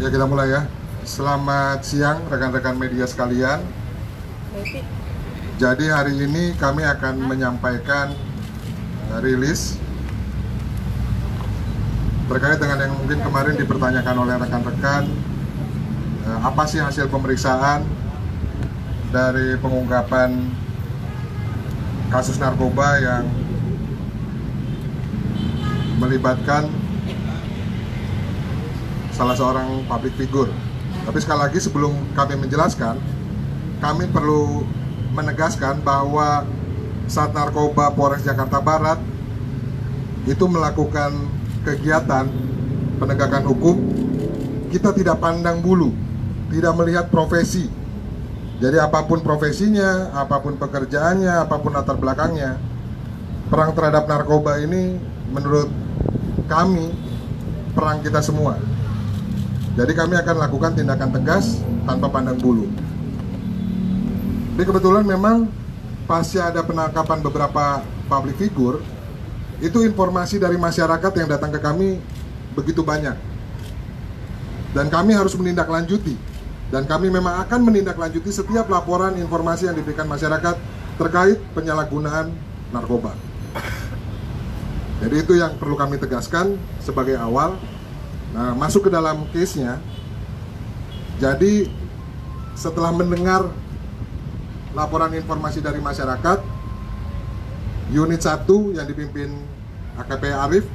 Ya, kita mulai ya. Selamat siang rekan-rekan media sekalian. Jadi hari ini kami akan menyampaikan rilis terkait dengan yang mungkin kemarin dipertanyakan oleh rekan-rekan, apa sih hasil pemeriksaan dari pengungkapan kasus narkoba yang melibatkan salah seorang public figure. Tapi sekali lagi sebelum kami menjelaskan, kami perlu menegaskan bahwa Sat Narkoba Polres Jakarta Barat itu melakukan kegiatan penegakan hukum. Kita tidak pandang bulu, tidak melihat profesi. Jadi apapun profesinya, apapun pekerjaannya, apapun latar belakangnya, perang terhadap narkoba ini menurut kami perang kita semua. Jadi kami akan lakukan tindakan tegas tanpa pandang bulu. Jadi kebetulan memang pasca ada penangkapan beberapa public figure, itu informasi dari masyarakat yang datang ke kami begitu banyak. Dan kami harus menindaklanjuti. Dan kami memang akan menindaklanjuti setiap laporan informasi yang diberikan masyarakat terkait penyalahgunaan narkoba. Jadi itu yang perlu kami tegaskan sebagai awal. Nah, masuk ke dalam case-nya. Jadi setelah mendengar laporan informasi dari masyarakat, unit 1 yang dipimpin AKP Arif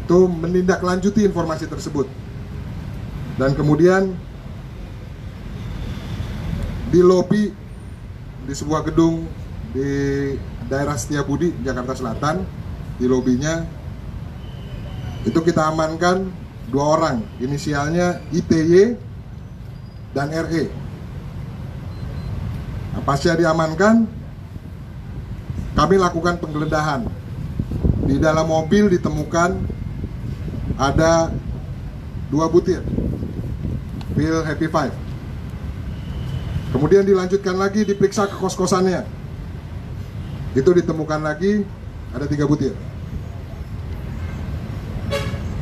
itu menindaklanjuti informasi tersebut. Dan kemudian di lobi di sebuah gedung di daerah Setiabudi, Jakarta Selatan, di lobinya itu kita amankan 2 orang, inisialnya ITY dan RE. Nah, pasca diamankan, kami lakukan penggeledahan. Di dalam mobil ditemukan ada 2 butir pil Happy Five. Kemudian dilanjutkan lagi, diperiksa ke kos-kosannya. Itu ditemukan lagi ada 3 butir.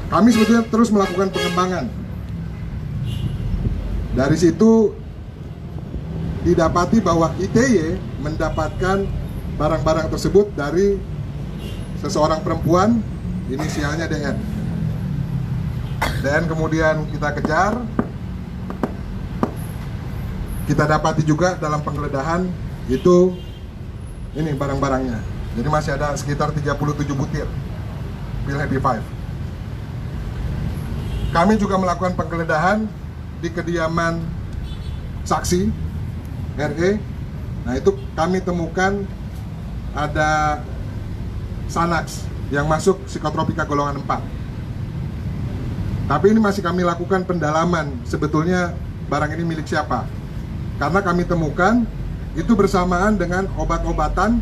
Kami sebetulnya terus melakukan pengembangan. Dari situ didapati bahwa ITY mendapatkan barang-barang tersebut dari seseorang perempuan, inisialnya DN. DN kemudian kita kejar. Kita dapati juga dalam penggeledahan itu ini barang-barangnya. Jadi masih ada sekitar 37 butir pil Happy Five. Kami juga melakukan penggeledahan di kediaman saksi RE. Nah, itu kami temukan ada Xanax yang masuk psikotropika golongan 4. Tapi ini masih kami lakukan pendalaman, sebetulnya barang ini milik siapa. Karena kami temukan itu bersamaan dengan obat-obatan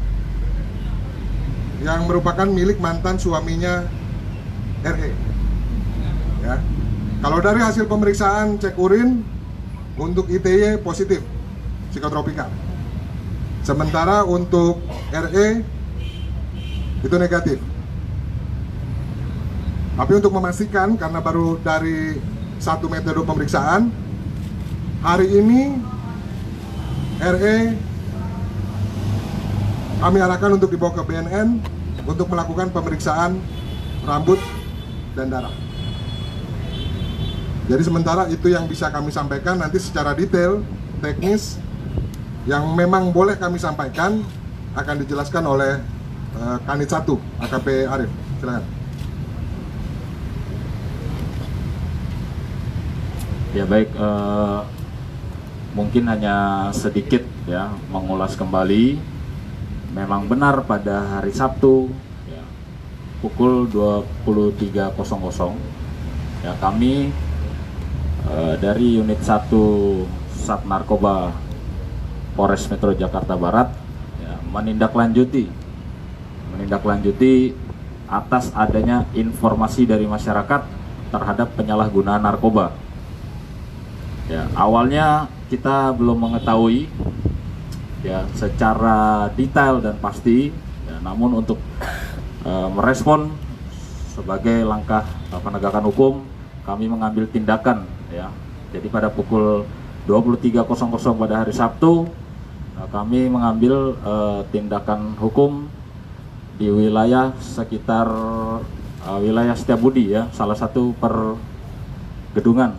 yang merupakan milik mantan suaminya RE. Ya. Kalau dari hasil pemeriksaan cek urin untuk ITY positif psikotropika. Sementara untuk RE itu negatif. Tapi untuk memastikan, karena baru dari 1 metode pemeriksaan, hari ini RE kami arahkan untuk dibawa ke BNN untuk melakukan pemeriksaan rambut dan darah. Jadi sementara itu yang bisa kami sampaikan. Nanti secara detail, teknis, yang memang boleh kami sampaikan akan dijelaskan oleh Kanit 1 AKP Arif. Silakan. Ya baik, mungkin hanya sedikit ya mengulas kembali. Memang benar pada hari Sabtu ya, pukul 23.00 ya, kami dari unit 1 Sat Narkoba Polres Metro Jakarta Barat ya, menindaklanjuti atas adanya informasi dari masyarakat terhadap penyalahgunaan narkoba. Ya, awalnya kita belum mengetahui ya secara detail dan pasti ya, namun untuk merespon sebagai langkah penegakan hukum, kami mengambil tindakan ya. Jadi pada pukul 23.00 pada hari Sabtu kami mengambil tindakan hukum di wilayah sekitar wilayah Setiabudi ya, salah satu pergedungan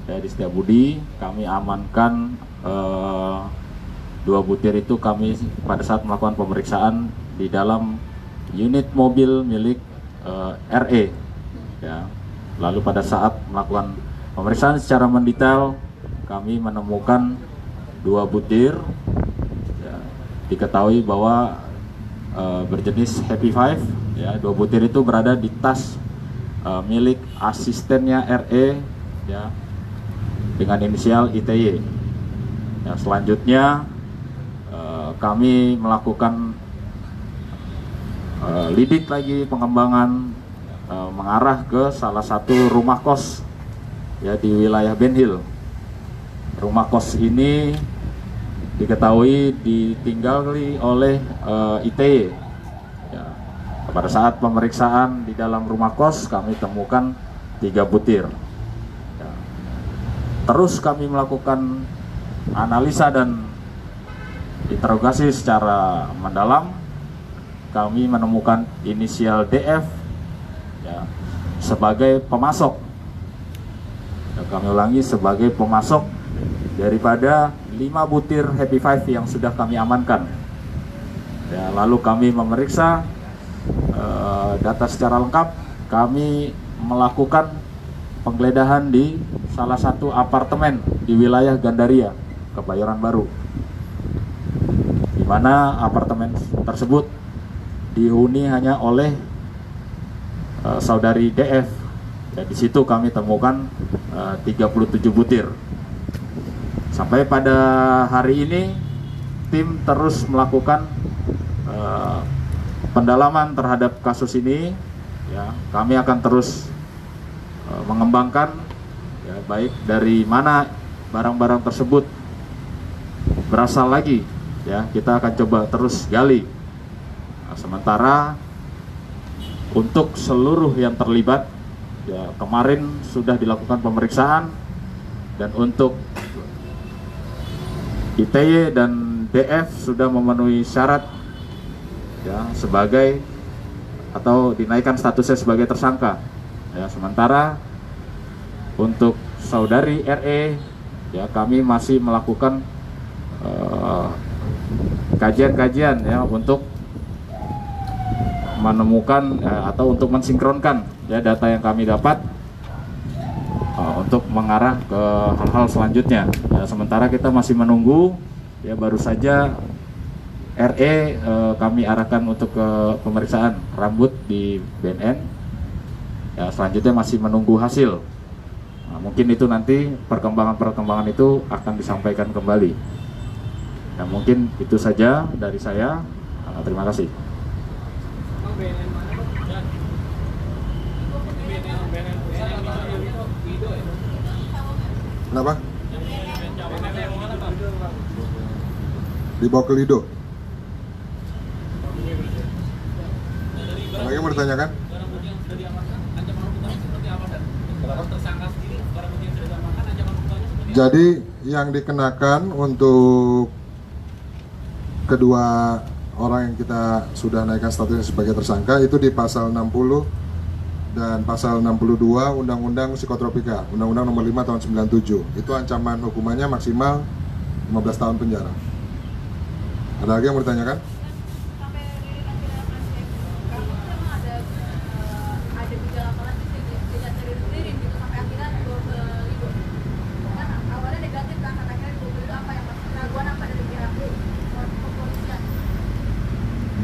ya di Setiabudi. Kami amankan 2 butir itu kami pada saat melakukan pemeriksaan di dalam unit mobil milik RE ya. Lalu pada saat melakukan pemeriksaan secara mendetail kami menemukan 2 butir ya, diketahui bahwa berjenis Happy Five ya. 2 butir itu berada di tas milik asistennya RE ya, dengan inisial ITY ya. Selanjutnya kami melakukan lidik lagi pengembangan mengarah ke salah satu rumah kos ya di wilayah Ben Hill. Rumah kos ini diketahui ditinggali oleh ITY ya. Pada saat pemeriksaan di dalam rumah kos kami temukan 3 butir ya. Terus kami melakukan analisa dan interogasi secara mendalam. Kami menemukan inisial DF ya, sebagai pemasok ya, kami ulangi, sebagai pemasok daripada 5 butir Happy Five yang sudah kami amankan ya. Lalu kami memeriksa data secara lengkap. Kami melakukan penggeledahan di salah satu apartemen di wilayah Gandaria, Kebayoran Baru, di mana apartemen tersebut dihuni hanya oleh saudari DF. Dan di situ kami temukan 37 butir. Sampai pada hari ini tim terus melakukan pendalaman terhadap kasus ini ya. Kami akan terus mengembangkan ya, baik dari mana barang-barang tersebut berasal lagi ya, kita akan coba terus gali. Sementara untuk seluruh yang terlibat ya, kemarin sudah dilakukan pemeriksaan, dan untuk ITY dan DF sudah memenuhi syarat ya, sebagai atau dinaikkan statusnya sebagai tersangka ya. Sementara untuk saudari RE ya, kami masih melakukan kajian-kajian ya untuk menemukan atau untuk mensinkronkan ya data yang kami dapat untuk mengarah ke hal-hal selanjutnya ya. Sementara kita masih menunggu ya, baru saja RE kami arahkan untuk ke pemeriksaan rambut di BNN ya. Selanjutnya masih menunggu hasil. Nah, mungkin itu nanti perkembangan itu akan disampaikan kembali. Nah, mungkin itu saja dari saya. Terima kasih. Kenapa? Dibawa ke Lido. Lagi mau ditanyakan? Jadi yang dikenakan untuk kedua orang yang kita sudah naikkan statusnya sebagai tersangka itu di pasal 60 dan pasal 62 Undang-Undang Psikotropika, Undang-Undang Nomor 5 Tahun 97. Itu ancaman hukumannya maksimal 15 tahun penjara. Ada lagi yang mau ditanyakan?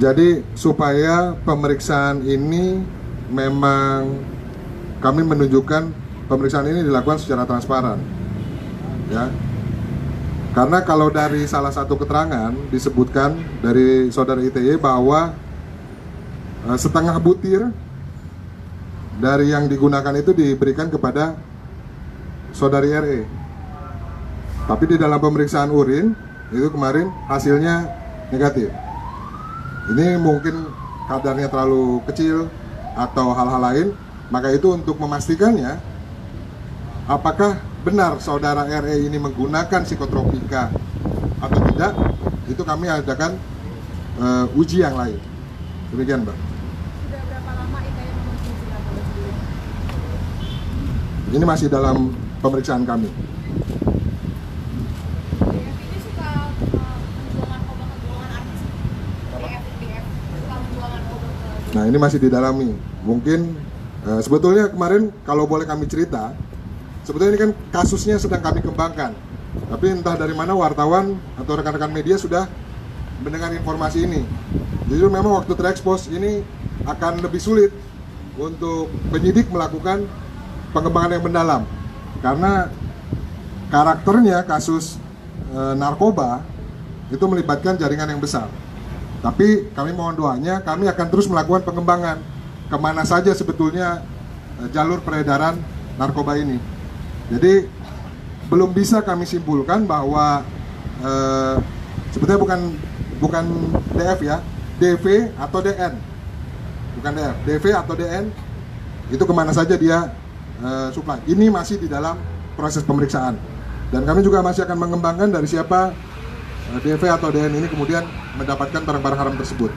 Jadi supaya pemeriksaan ini memang kami menunjukkan pemeriksaan ini dilakukan secara transparan ya. Karena kalau dari salah satu keterangan disebutkan dari saudara ITY bahwa setengah butir dari yang digunakan itu diberikan kepada saudari RE. Tapi di dalam pemeriksaan urin itu kemarin hasilnya negatif. Ini mungkin kadarnya terlalu kecil atau hal-hal lain, maka itu untuk memastikannya apakah benar saudara RE ini menggunakan psikotropika atau tidak, itu kami adakan uji yang lain. Demikian, Mbak. Sudah berapa lama ITE mengkonsumsi narkoba sebelumnya? Ini masih dalam pemeriksaan kami. DF ini suka menjual narkoba ke golongan artis. DF suka menjual narkoba ke. Nah, ini masih didalami. Mungkin sebetulnya kemarin kalau boleh kami cerita, sebetulnya ini kan kasusnya sedang kami kembangkan. Tapi entah dari mana wartawan atau rekan-rekan media sudah mendengar informasi ini. Jadi memang waktu terekspos ini akan lebih sulit untuk penyidik melakukan pengembangan yang mendalam. Karena karakternya kasus narkoba itu melibatkan jaringan yang besar. Tapi kami mohon doanya, kami akan terus melakukan pengembangan kemana saja sebetulnya jalur peredaran narkoba ini. Jadi belum bisa kami simpulkan bahwa sebetulnya bukan DF ya, DV atau DN, bukan DF, DV atau DN itu kemana saja dia supply. Ini masih di dalam proses pemeriksaan dan kami juga masih akan mengembangkan dari siapa DV atau DN ini kemudian mendapatkan barang-barang haram tersebut.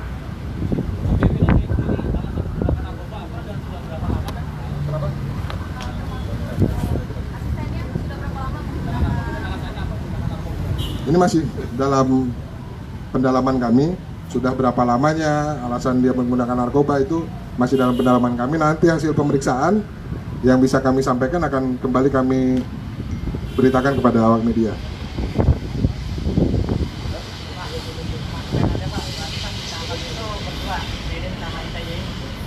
Ini masih dalam pendalaman kami, sudah berapa lamanya, alasan dia menggunakan narkoba itu masih dalam pendalaman kami. Nanti hasil pemeriksaan yang bisa kami sampaikan akan kembali kami beritakan kepada awak media.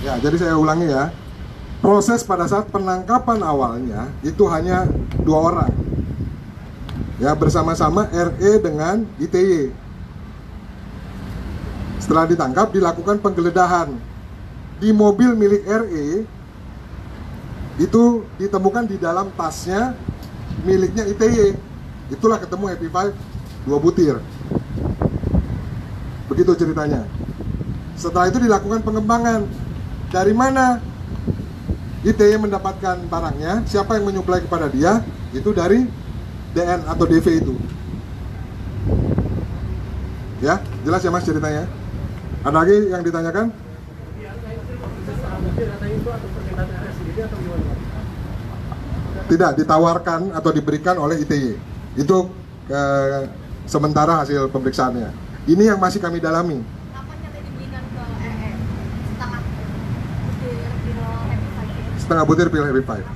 Ya, jadi saya ulangi ya, proses pada saat penangkapan awalnya itu hanya 2 orang. Ya, bersama-sama RE dengan ITY. Setelah ditangkap dilakukan penggeledahan di mobil milik RE, itu ditemukan di dalam tasnya miliknya ITY. Itulah ketemu Happy Five 2 butir. Begitu ceritanya. Setelah itu dilakukan pengembangan. Dari mana ITY mendapatkan barangnya, siapa yang menyuplai kepada dia, itu dari DN atau DV itu. Ya, jelas ya Mas ceritanya? Ada lagi yang ditanyakan? Tidak, ditawarkan atau diberikan oleh ITY. Itu sementara hasil pemeriksaannya. Ini yang masih kami dalami. Kapan nyata diberikan ke RE? Setengah butir pil Happy Five. Setengah butir pil Happy Five.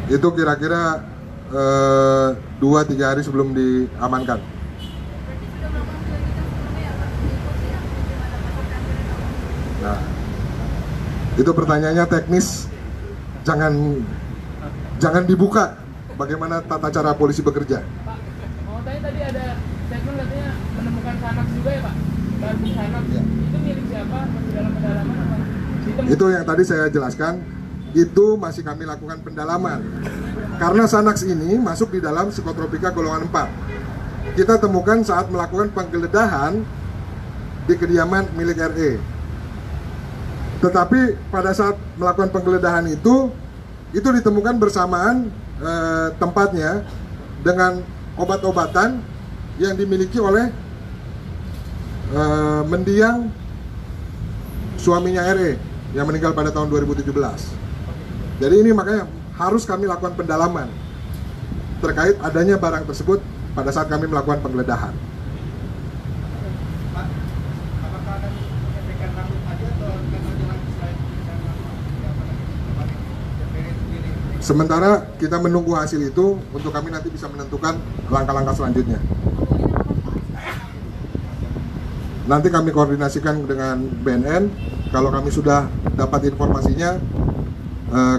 Itu kira-kira 2-3 hari sebelum diamankan. Berarti sudah melakukan penyelidikan sebelumnya ya Pak? Mengikuti yang bagaimana pasar. Nah, itu pertanyaannya teknis. Jangan dibuka bagaimana tata cara polisi bekerja. Pak, mau tanya tadi ada statement katanya menemukan sanak juga ya Pak? Barang sanak, Ya. itu milik siapa? Masih dalam pendalaman apa? Itu yang tadi saya jelaskan, itu masih kami lakukan pendalaman. Karena Sanax ini masuk di dalam psikotropika golongan 4. Kita temukan saat melakukan penggeledahan di kediaman milik RE. Tetapi pada saat melakukan penggeledahan itu ditemukan bersamaan tempatnya dengan obat-obatan yang dimiliki oleh mendiang suaminya RE yang meninggal pada tahun 2017. Jadi ini makanya harus kami lakukan pendalaman terkait adanya barang tersebut pada saat kami melakukan penggeledahan. Sementara kita menunggu hasil itu untuk kami nanti bisa menentukan langkah-langkah selanjutnya. Nanti kami koordinasikan dengan BNN. Kalau kami sudah dapat informasinya,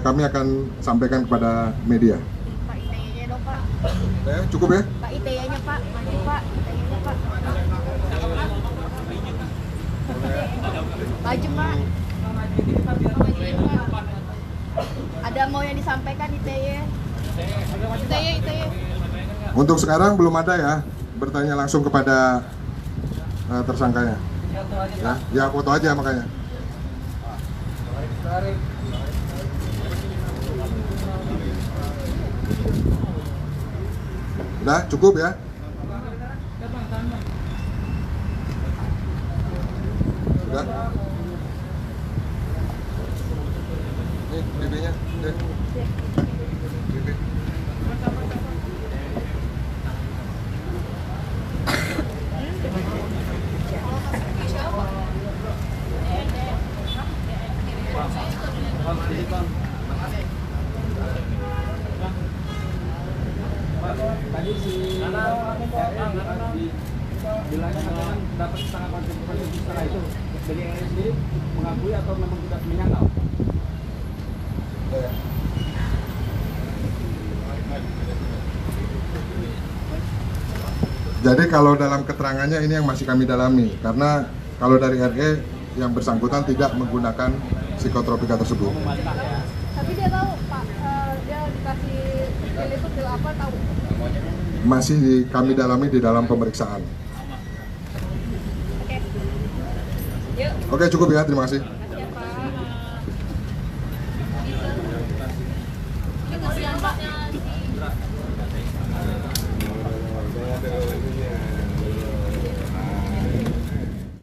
kami akan sampaikan kepada media. Pak ITE-nya dong Pak. Cukup ya? Pak ITE-nya Pak, maju Pak. ITE-nya Pak. Maju Pak. Ada mau yang disampaikan ITE? ITE. Untuk sekarang belum ada ya. Bertanya langsung kepada tersangkanya. Ya foto aja makanya. Udah cukup ya? Sudah? Nih BB-nya, deh. BB. Tadi si bilangnya katanya dapat setengah kontribusi setelah itu. Dari RE sendiri mengakui atau memang tidak menyangkal? Jadi kalau dalam keterangannya ini yang masih kami dalami, karena kalau dari RE yang bersangkutan tidak menggunakan psikotropika tersebut. Tapi dia tahu Pak, dia dikasih pil itu pil apa tahu? Masih kami dalami di dalam pemeriksaan. Oke. Yuk. Oke, cukup ya, terima kasih.